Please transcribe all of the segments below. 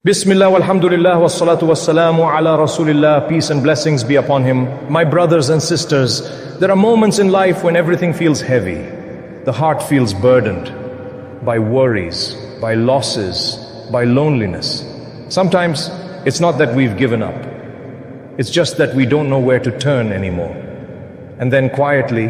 Bismillah, walhamdulillah, wassalatu wassalamu ala rasulillah, peace and blessings be upon him. My brothers and sisters, there are moments in life when everything feels heavy. The heart feels burdened by worries, by losses, by loneliness. Sometimes it's not that we've given up. It's just that we don't know where to turn anymore. And then quietly,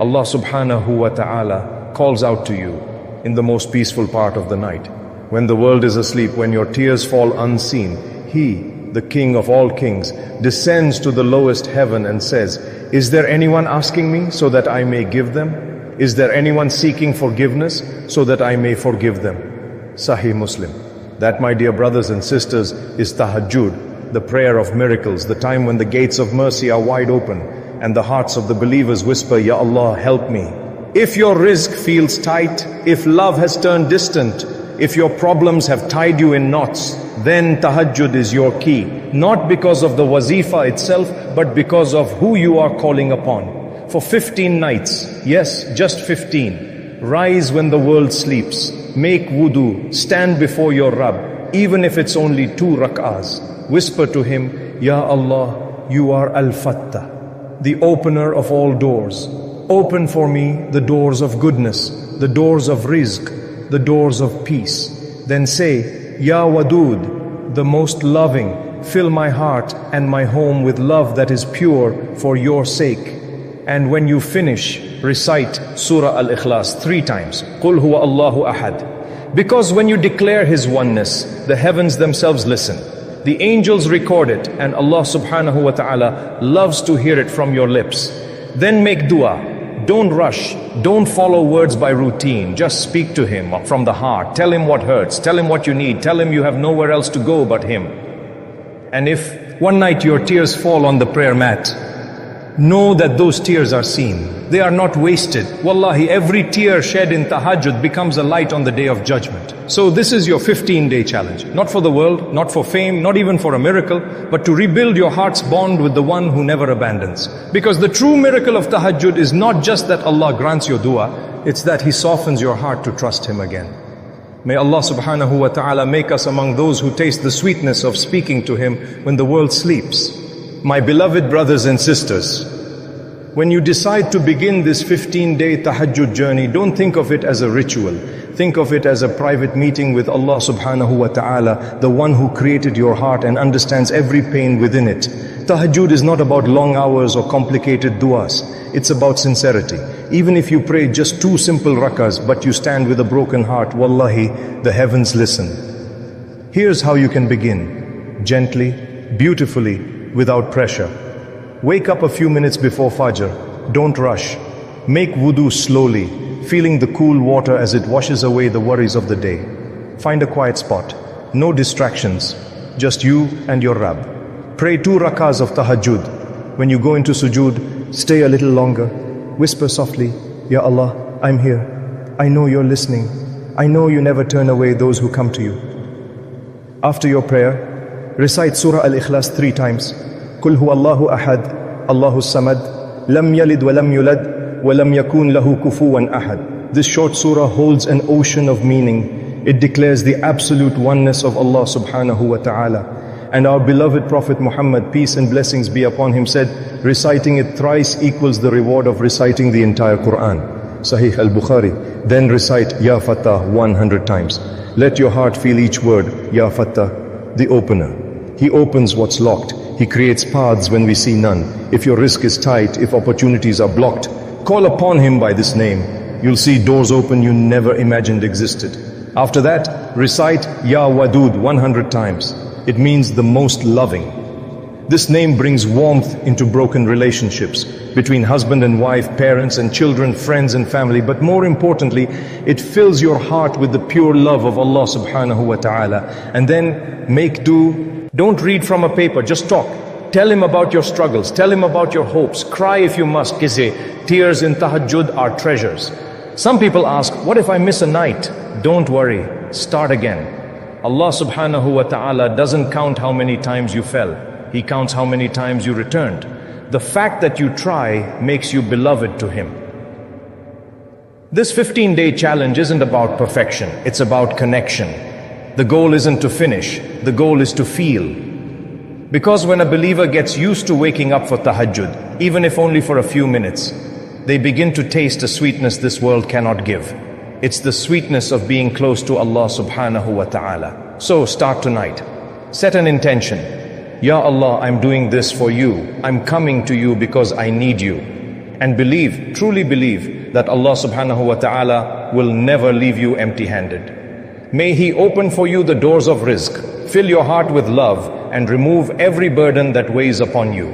Allah subhanahu wa ta'ala calls out to you in the most peaceful part of the night. When the world is asleep, when your tears fall unseen, He, the King of all kings, descends to the lowest heaven and says, "Is there anyone asking me so that I may give them? Is there anyone seeking forgiveness so that I may forgive them?" Sahih Muslim. That, my dear brothers and sisters, is Tahajjud, the prayer of miracles, the time when the gates of mercy are wide open and the hearts of the believers whisper, "Ya Allah, help me." If your rizq feels tight, if love has turned distant, if your problems have tied you in knots, then Tahajjud is your key. Not because of the wazifa itself, but because of who you are calling upon. For 15 nights, yes, just 15, rise when the world sleeps, make wudu, stand before your Rabb, even if it's only 2 rak'ahs. Whisper to him, "Ya Allah, you are Al-Fattah, the opener of all doors. Open for me the doors of goodness, the doors of rizq, the doors of peace." Then say, "Ya Wadud, the most loving, fill my heart and my home with love that is pure for your sake." And when you finish, recite Surah Al-Ikhlas 3 times. Qul huwa Allahu ahad. Because when you declare His oneness, the heavens themselves listen. The angels record it, and Allah subhanahu wa ta'ala loves to hear it from your lips. Then make dua. Don't rush. Don't follow words by routine. Just speak to Him from the heart. Tell Him what hurts. Tell Him what you need. Tell Him you have nowhere else to go but Him. And if one night your tears fall on the prayer mat, know that those tears are seen. They are not wasted. Wallahi, every tear shed in Tahajjud becomes a light on the day of judgment. So this is your 15-day challenge. Not for the world, not for fame, not even for a miracle, but to rebuild your heart's bond with the one who never abandons. Because the true miracle of Tahajjud is not just that Allah grants your dua, it's that He softens your heart to trust Him again. May Allah subhanahu wa ta'ala make us among those who taste the sweetness of speaking to Him when the world sleeps. My beloved brothers and sisters, when you decide to begin this 15-day Tahajjud journey, don't think of it as a ritual. Think of it as a private meeting with Allah subhanahu wa ta'ala, the one who created your heart and understands every pain within it. Tahajjud is not about long hours or complicated du'as. It's about sincerity. Even if you pray just 2 simple rakahs, but you stand with a broken heart, wallahi, the heavens listen. Here's how you can begin. Gently, beautifully, without pressure. Wake up a few minutes before Fajr. Don't rush. Make wudu slowly, feeling the cool water as it washes away the worries of the day. Find a quiet spot. No distractions. Just you and your Rabb. Pray 2 rakahs of Tahajjud. When you go into sujood, stay a little longer. Whisper softly, "Ya Allah, I'm here. I know you're listening. I know you never turn away those who come to you." After your prayer, recite Surah Al-Ikhlas 3 times. Qul huwa Allahu ahad, Allahu samad, lam yalid wa lam yulad, wa lam yakun lahu kufuwan ahad. This short surah holds an ocean of meaning. It declares the absolute oneness of Allah subhanahu wa ta'ala. And our beloved Prophet Muhammad, peace and blessings be upon him, said, reciting it thrice equals the reward of reciting the entire Quran. Sahih al-Bukhari. Then recite Ya Fattah 100 times. Let your heart feel each word, Ya Fattah, the opener. He opens what's locked. He creates paths when we see none. If your rizq is tight, if opportunities are blocked, call upon Him by this name. You'll see doors open you never imagined existed. After that, recite Ya Wadud 100 times. It means the most loving. This name brings warmth into broken relationships between husband and wife, parents and children, friends and family. But more importantly, it fills your heart with the pure love of Allah subhanahu wa ta'ala. And then make do. Don't read from a paper, just talk. Tell Him about your struggles. Tell Him about your hopes. Cry if you must. Kise, tears in Tahajjud are treasures. Some people ask, what if I miss a night? Don't worry. Start again. Allah subhanahu wa ta'ala doesn't count how many times you fell. He counts how many times you returned. The fact that you try makes you beloved to Him. This 15-day challenge isn't about perfection. It's about connection. The goal isn't to finish. The goal is to feel. Because when a believer gets used to waking up for tahajjud, even if only for a few minutes, they begin to taste a sweetness this world cannot give. It's the sweetness of being close to Allah subhanahu wa ta'ala. So start tonight. Set an intention. Ya Allah, I'm doing this for you. I'm coming to you because I need you. And believe, truly believe, that Allah subhanahu wa ta'ala will never leave you empty-handed. May He open for you the doors of rizq, fill your heart with love, and remove every burden that weighs upon you.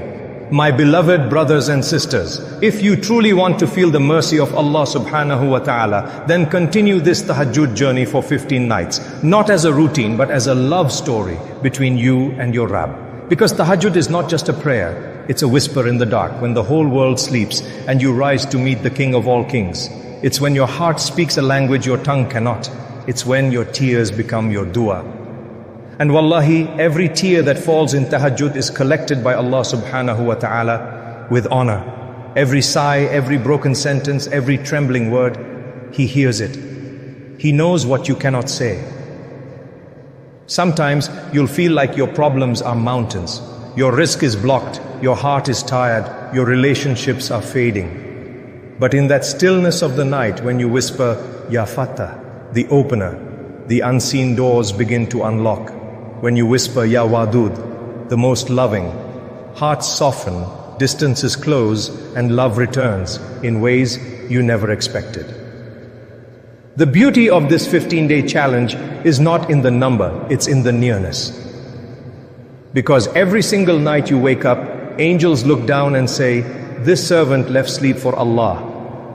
My beloved brothers and sisters, if you truly want to feel the mercy of Allah subhanahu wa ta'ala, then continue this tahajjud journey for 15 nights, not as a routine, but as a love story between you and your Rabb. Because tahajjud is not just a prayer, it's a whisper in the dark when the whole world sleeps and you rise to meet the King of all kings. It's when your heart speaks a language your tongue cannot. It's when your tears become your dua. And wallahi, every tear that falls in tahajjud is collected by Allah subhanahu wa ta'ala with honor. Every sigh, every broken sentence, every trembling word, He hears it. He knows what you cannot say. Sometimes you'll feel like your problems are mountains. Your rizq is blocked, your heart is tired, your relationships are fading. But in that stillness of the night when you whisper, Ya Fattah, the opener, the unseen doors begin to unlock. When you whisper, Ya Wadud, the most loving, hearts soften, distances close, and love returns in ways you never expected. The beauty of this 15-day challenge is not in the number, it's in the nearness. Because every single night you wake up, angels look down and say, this servant left sleep for Allah.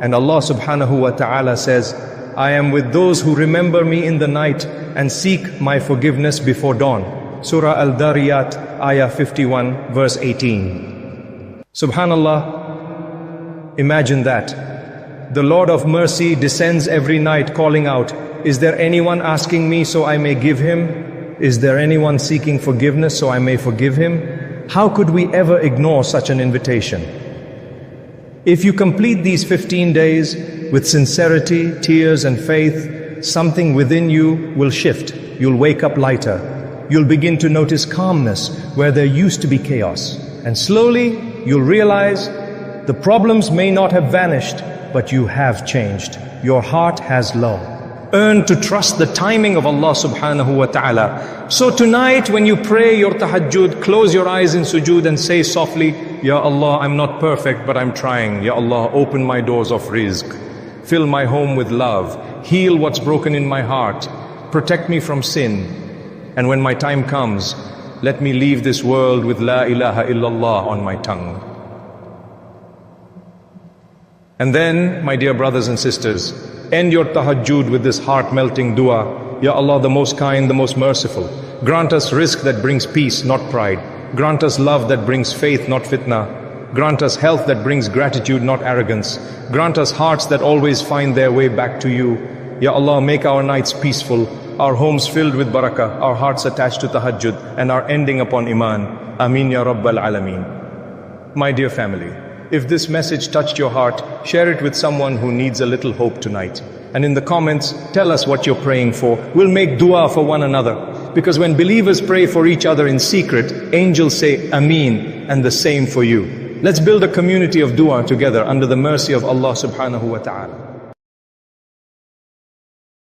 And Allah subhanahu wa ta'ala says, I am with those who remember me in the night and seek my forgiveness before dawn. Surah Al-Dariyat, Ayah 51, verse 18. Subhanallah, imagine that. The Lord of mercy descends every night calling out, is there anyone asking me so I may give him? Is there anyone seeking forgiveness so I may forgive him? How could we ever ignore such an invitation? If you complete these 15 days with sincerity, tears and faith, something within you will shift. You'll wake up lighter. You'll begin to notice calmness where there used to be chaos. And slowly you'll realize the problems may not have vanished, but you have changed. Your heart has learned. Learn to trust the timing of Allah subhanahu wa ta'ala. So tonight when you pray your tahajjud, close your eyes in sujood and say softly, Ya Allah, I'm not perfect, but I'm trying. Ya Allah, open my doors of rizq. Fill my home with love. Heal what's broken in my heart. Protect me from sin. And when my time comes, let me leave this world with La ilaha illallah on my tongue. And then, my dear brothers and sisters, end your tahajjud with this heart-melting dua. Ya Allah, the most kind, the most merciful. Grant us rizq that brings peace, not pride. Grant us love that brings faith, not fitna. Grant us health that brings gratitude, not arrogance. Grant us hearts that always find their way back to you. Ya Allah, make our nights peaceful, our homes filled with barakah, our hearts attached to tahajjud, and our ending upon iman. Ameen ya Rabbal Alameen. My dear family, if this message touched your heart, share it with someone who needs a little hope tonight. And in the comments, tell us what you're praying for. We'll make dua for one another. Because when believers pray for each other in secret, angels say Ameen, and the same for you. Let's build a community of dua together under the mercy of Allah subhanahu wa ta'ala.